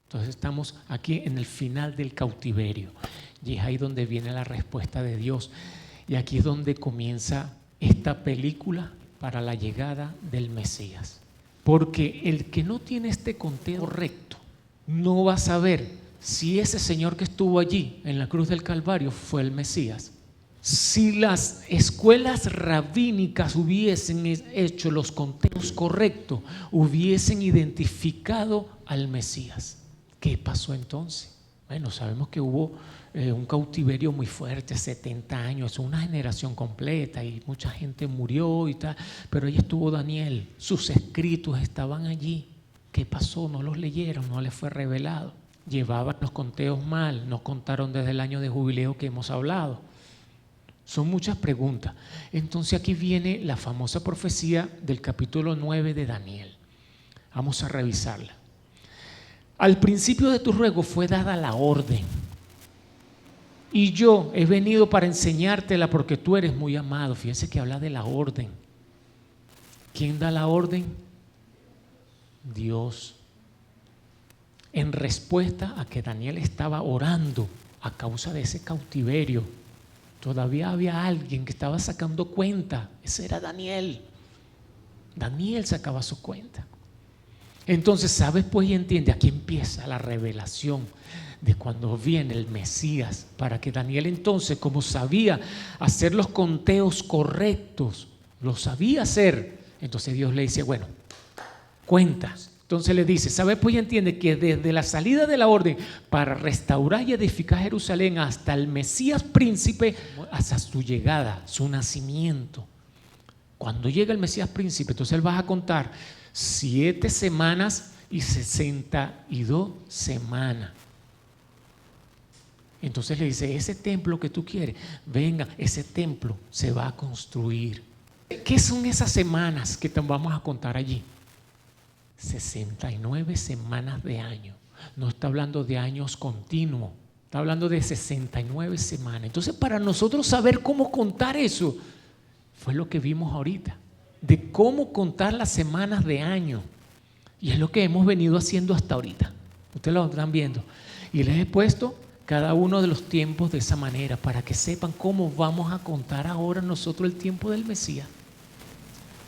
Entonces estamos aquí en el final del cautiverio y es ahí donde viene la respuesta de Dios. Y aquí es donde comienza esta película para la llegada del Mesías. Porque el que no tiene este conteo recto no va a saber si ese Señor que estuvo allí en la cruz del Calvario fue el Mesías. Si las escuelas rabínicas hubiesen hecho los conteos correctos, hubiesen identificado al Mesías. ¿Qué pasó entonces? Bueno, sabemos que hubo un cautiverio muy fuerte, 70 años, una generación completa y mucha gente murió y tal, pero ahí estuvo Daniel, sus escritos estaban allí. ¿Qué pasó? No los leyeron, no les fue revelado. Llevaban los conteos mal, no contaron desde el año de jubileo que hemos hablado. Son muchas preguntas. Entonces aquí viene la famosa profecía del capítulo 9 de Daniel. Vamos a revisarla. Al principio de tu ruego fue dada la orden, y yo he venido para enseñártela porque tú eres muy amado. Fíjense que habla de la orden. ¿Quién da la orden? Dios. En respuesta a que Daniel estaba orando a causa de ese cautiverio, todavía había alguien que estaba sacando cuenta. Ese era Daniel. Daniel sacaba su cuenta. Entonces, ¿sabes? Pues y entiende, aquí empieza la revelación de cuando viene el Mesías, para que Daniel entonces, como sabía hacer los conteos correctos, lo sabía hacer, entonces Dios le dice, bueno, cuentas. Entonces le dice, ¿sabes? Pues y entiende que desde la salida de la orden para restaurar y edificar Jerusalén hasta el Mesías príncipe, hasta su llegada, su nacimiento. Cuando llega el Mesías príncipe, entonces él va a contar 7 semanas y 62 semanas. Entonces le dice, ese templo que tú quieres, venga, ese templo se va a construir. ¿Qué son esas semanas que te vamos a contar allí? 69 semanas de año. No está hablando de años continuos, está hablando de 69 semanas. Entonces, para nosotros saber cómo contar eso, fue lo que vimos ahorita, de cómo contar las semanas de año. Y es lo que hemos venido haciendo hasta ahorita. Ustedes lo están viendo. Y les he puesto cada uno de los tiempos de esa manera para que sepan cómo vamos a contar ahora nosotros el tiempo del Mesías.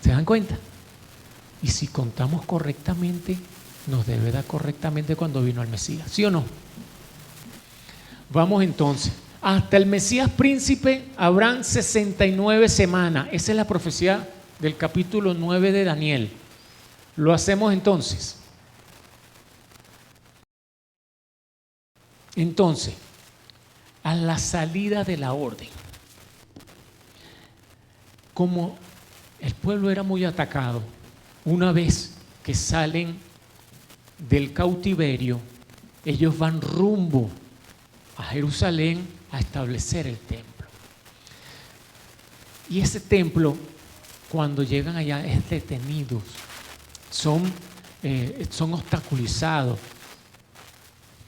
¿Se dan cuenta? Y si contamos correctamente, nos debe dar correctamente cuando vino el Mesías. ¿Sí o no? Vamos entonces. Hasta el Mesías príncipe habrán 69 semanas. Esa es la profecía del capítulo 9 de Daniel. Lo hacemos entonces. Entonces, a la salida de la orden, como el pueblo era muy atacado, una vez que salen del cautiverio, ellos van rumbo a Jerusalén a establecer el templo. Y ese templo, cuando llegan allá, es detenido, son obstaculizados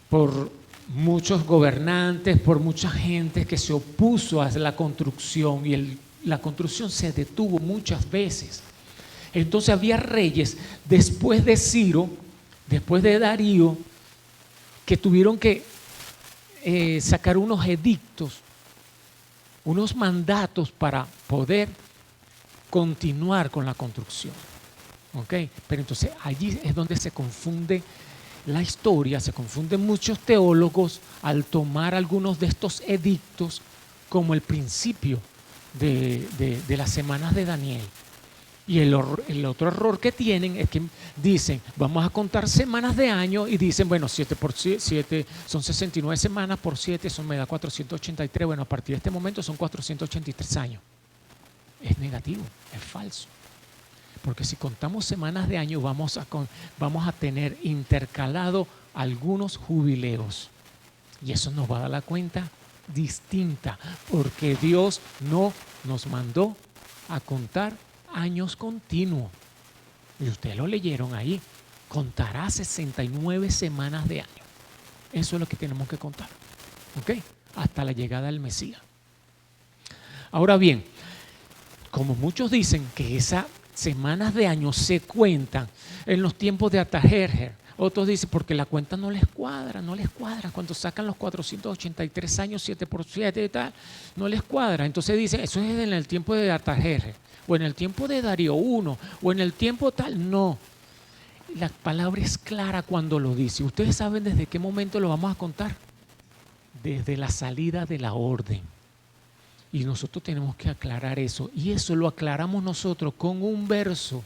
por muchos gobernantes, por mucha gente que se opuso a la construcción, y la construcción se detuvo muchas veces. Entonces había reyes después de Ciro, después de Darío, que tuvieron que sacar unos edictos, unos mandatos para poder continuar con la construcción. ¿Okay? Pero entonces allí es donde se confunde la historia, se confunden muchos teólogos al tomar algunos de estos edictos como el principio de las semanas de Daniel. Y el otro error que tienen es que dicen, vamos a contar semanas de año, y dicen, bueno, 7 por 7 son 69 semanas, por 7 eso me da 483, bueno, a partir de este momento son 483 años. Es negativo, es falso. Porque si contamos semanas de año, vamos a tener intercalado algunos jubileos. Y eso nos va a dar la cuenta distinta, porque Dios no nos mandó a contar años continuos. Y ustedes lo leyeron ahí. Contará 69 semanas de año. Eso es lo que tenemos que contar. ¿Ok? Hasta la llegada del Mesías. Ahora bien, como muchos dicen que esas semanas de año se cuentan en los tiempos de Artajerjes. Otros dicen, porque la cuenta no les cuadra. Cuando sacan los 483 años, 7 por 7 y tal, no les cuadra. Entonces dicen, eso es en el tiempo de Artajerjes, o en el tiempo de Darío I, o en el tiempo tal. No. La palabra es clara cuando lo dice. ¿Ustedes saben desde qué momento lo vamos a contar? Desde la salida de la orden. Y nosotros tenemos que aclarar eso. Y eso lo aclaramos nosotros con un verso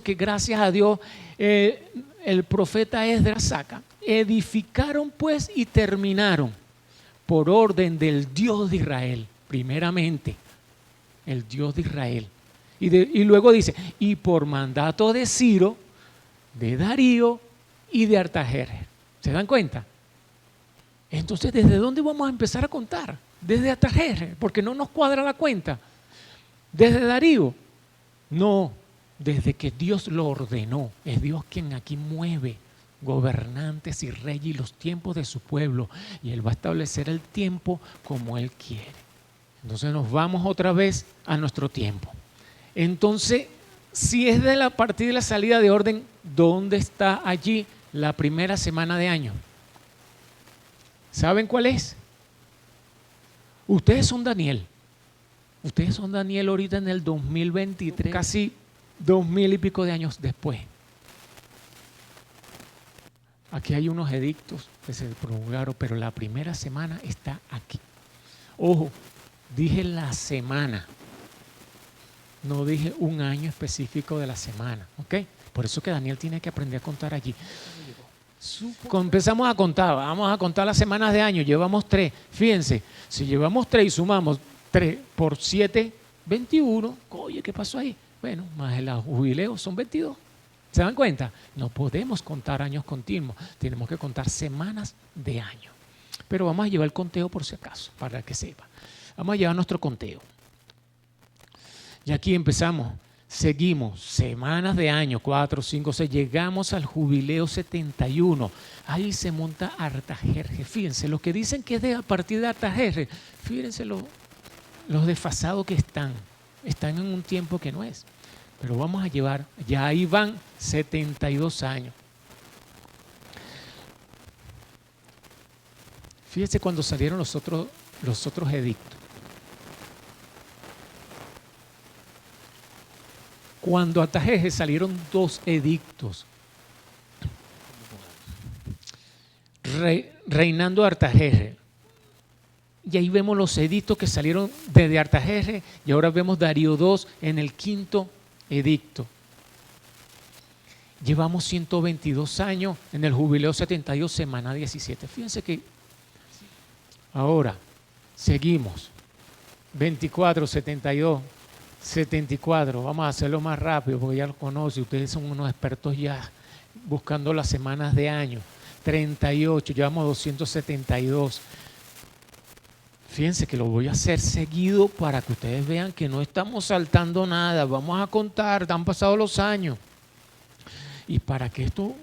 que gracias a Dios el profeta Esdras saca. Edificaron pues y terminaron por orden del Dios de Israel, primeramente, el Dios de Israel. Y luego dice, y por mandato de Ciro, de Darío y de Artajerjes. ¿Se dan cuenta? Entonces, ¿desde dónde vamos a empezar a contar? Desde Artajerjes, porque no nos cuadra la cuenta. Desde Darío, no, desde que Dios lo ordenó. Es Dios quien aquí mueve gobernantes y reyes y los tiempos de su pueblo. Y Él va a establecer el tiempo como Él quiere. Entonces nos vamos otra vez a nuestro tiempo. Entonces, si es de la partida de la salida de orden, ¿dónde está allí la primera semana de año? ¿Saben cuál es? Ustedes son Daniel. Ustedes son Daniel ahorita en el 2023, casi 2000 y pico de años después. Aquí hay unos edictos que se promulgaron, pero la primera semana está aquí. Ojo, dije la semana. No dije un año específico de la semana, ¿ok? Por eso que Daniel tiene que aprender a contar allí. Empezamos a contar, vamos a contar las semanas de año, llevamos 3. Fíjense, si llevamos 3 y sumamos 3 por 7, 21. Oye, ¿qué pasó ahí? Bueno, más el jubileo son 22. ¿Se dan cuenta? No podemos contar años continuos, tenemos que contar semanas de año. Pero vamos a llevar el conteo por si acaso, para que sepa. Vamos a llevar nuestro conteo. Y aquí empezamos, seguimos, semanas de año, 4, 5, 6, llegamos al jubileo 71. Ahí se monta Artajerjes. Fíjense, los que dicen que es a partir de Artajerjes, fíjense los desfasados que están en un tiempo que no es. Pero vamos a llevar, ya ahí van 72 años. Fíjense cuando salieron los otros edictos. Cuando Artajerjes salieron 2 edictos. Reinando Artajerjes. Y ahí vemos los edictos que salieron desde Artajerjes y ahora vemos Darío II en el 5º edicto. Llevamos 122 años en el jubileo 72, semana 17. Fíjense que ahora seguimos. 24, 72. 74, vamos a hacerlo más rápido porque ya lo conoce, ustedes son unos expertos ya buscando las semanas de año. 38, llevamos 272. Fíjense que lo voy a hacer seguido para que ustedes vean que no estamos saltando nada, vamos a contar, han pasado los años. Y para que esto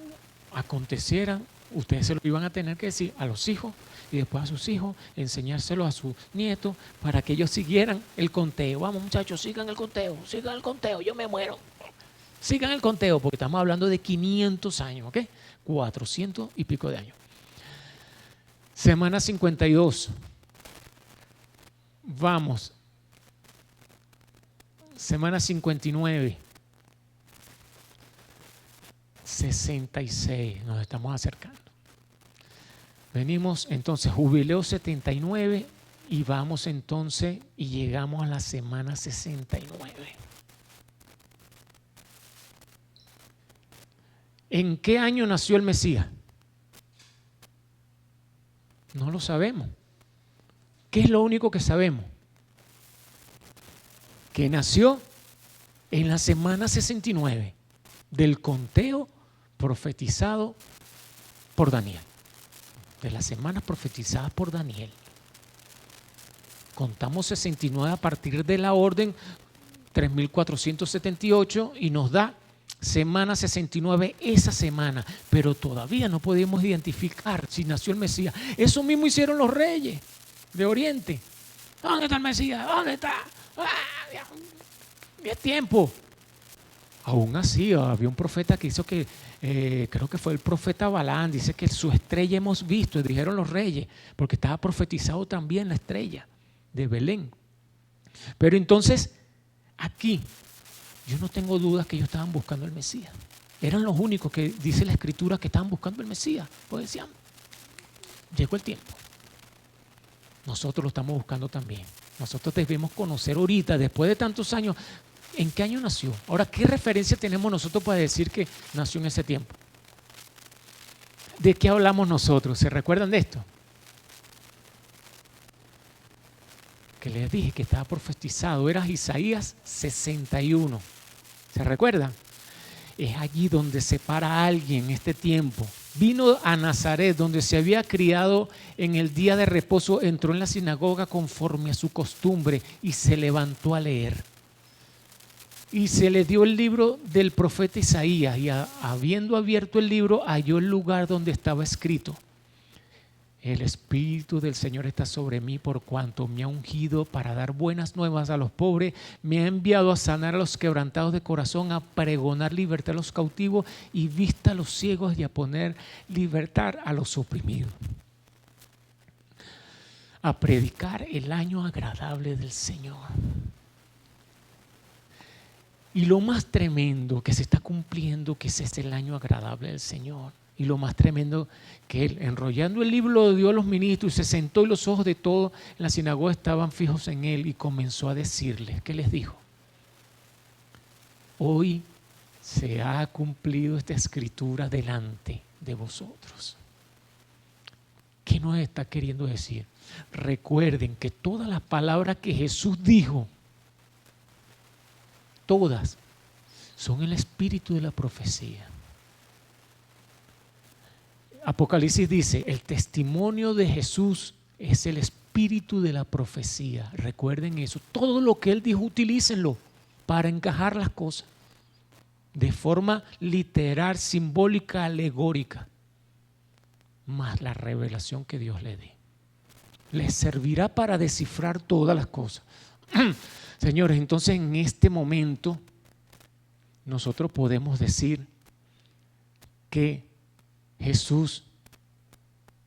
aconteciera, ustedes se lo iban a tener que decir a los hijos y después a sus hijos, enseñárselo a sus nietos para que ellos siguieran el conteo. Vamos muchachos, sigan el conteo, yo me muero. Sigan el conteo porque estamos hablando de 500 años, ¿ok? 400 y pico de años. Semana 52. Vamos. Semana 59. 66, nos estamos acercando. Venimos entonces, jubileo 79 y vamos entonces y llegamos a la semana 69. ¿En qué año nació el Mesías? No lo sabemos. ¿Qué es lo único que sabemos? Que nació en la semana 69 del conteo profetizado por Daniel. De las semanas profetizadas por Daniel. Contamos 69 a partir de la orden 3478 y nos da semana 69 esa semana, pero todavía no podemos identificar si nació el Mesías. Eso mismo hicieron los reyes de Oriente. ¿Dónde está el Mesías? ¿Dónde está? ¡Ah! Ya es tiempo. Aún así, había un profeta que hizo que, creo que fue el profeta Balaam, dice que su estrella hemos visto, dijeron los reyes, porque estaba profetizado también la estrella de Belén. Pero entonces, aquí, yo no tengo dudas que ellos estaban buscando el Mesías. Eran los únicos que dice la Escritura que estaban buscando el Mesías. Pues decían, llegó el tiempo. Nosotros lo estamos buscando también. Nosotros debemos conocer ahorita, después de tantos años, ¿en qué año nació? Ahora, ¿qué referencia tenemos nosotros para decir que nació en ese tiempo? ¿De qué hablamos nosotros? ¿Se recuerdan de esto? Que les dije que estaba profetizado, era Isaías 61. ¿Se recuerdan? Es allí donde se para alguien en este tiempo. Vino a Nazaret, donde se había criado en el día de reposo, entró en la sinagoga conforme a su costumbre y se levantó a leer. Y se le dio el libro del profeta Isaías y habiendo abierto el libro, halló el lugar donde estaba escrito: el Espíritu del Señor está sobre mí por cuanto me ha ungido para dar buenas nuevas a los pobres, me ha enviado a sanar a los quebrantados de corazón, a pregonar libertad a los cautivos y vista a los ciegos y a poner libertad a los oprimidos. A predicar el año agradable del Señor. Y lo más tremendo que se está cumpliendo, que ese es el año agradable del Señor. Y lo más tremendo que él, enrollando el libro, lo dio a los ministros y se sentó y los ojos de todos en la sinagoga estaban fijos en él y comenzó a decirles, ¿qué les dijo? Hoy se ha cumplido esta escritura delante de vosotros. ¿Qué nos está queriendo decir? Recuerden que todas las palabras que Jesús dijo, todas, son el espíritu de la profecía. Apocalipsis dice, el testimonio de Jesús es el espíritu de la profecía. Recuerden eso. Todo lo que Él dijo, utilícenlo para encajar las cosas de forma literal, simbólica, alegórica, más la revelación que Dios le dé. Les servirá para descifrar todas las cosas. Señores, entonces en este momento nosotros podemos decir que Jesús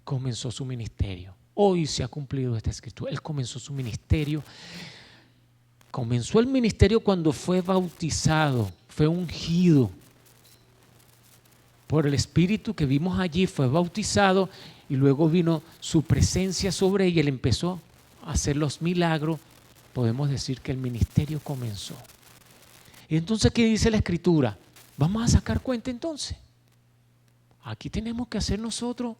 comenzó su ministerio. Hoy se ha cumplido esta escritura. Él comenzó su ministerio. Comenzó el ministerio cuando fue bautizado, fue ungido por el Espíritu que vimos allí, fue bautizado y luego vino su presencia sobre él y él empezó a hacer los milagros. Podemos decir que el ministerio comenzó. Y entonces, ¿qué dice la Escritura? Vamos a sacar cuenta entonces. Aquí tenemos que hacer nosotros,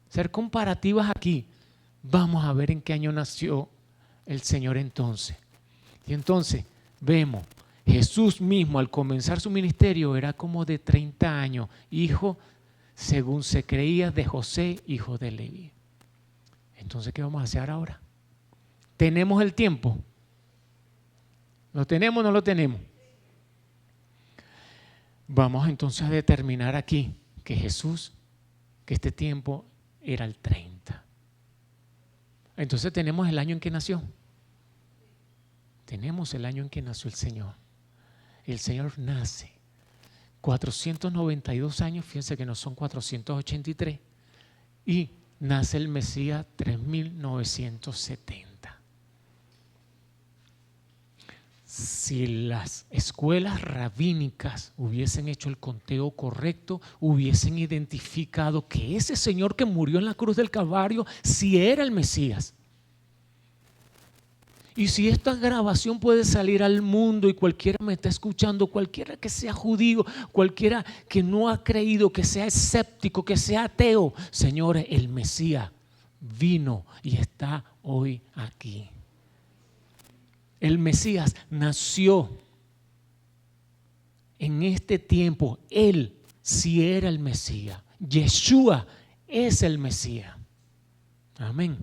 ser comparativas aquí. Vamos a ver en qué año nació el Señor entonces. Y entonces vemos, Jesús mismo al comenzar su ministerio era como de 30 años, hijo, según se creía, de José, hijo de Leví. Entonces, ¿qué vamos a hacer ahora? ¿Tenemos el tiempo? ¿Lo tenemos o no lo tenemos? Vamos entonces a determinar aquí que Jesús, que este tiempo era el 30. Entonces tenemos el año en que nació. Tenemos el año en que nació el Señor. El Señor nace 492 años, fíjense que no son 483, y nace el Mesías 3970. Si las escuelas rabínicas hubiesen hecho el conteo correcto, hubiesen identificado que ese Señor que murió en la cruz del Calvario sí era el Mesías. Y si esta grabación puede salir al mundo y cualquiera me está escuchando, cualquiera que sea judío, cualquiera que no ha creído, que sea escéptico, que sea ateo, señores, el Mesías vino y está hoy aquí. El Mesías nació en este tiempo. Él sí era el Mesías. Yeshua es el Mesías. Amén.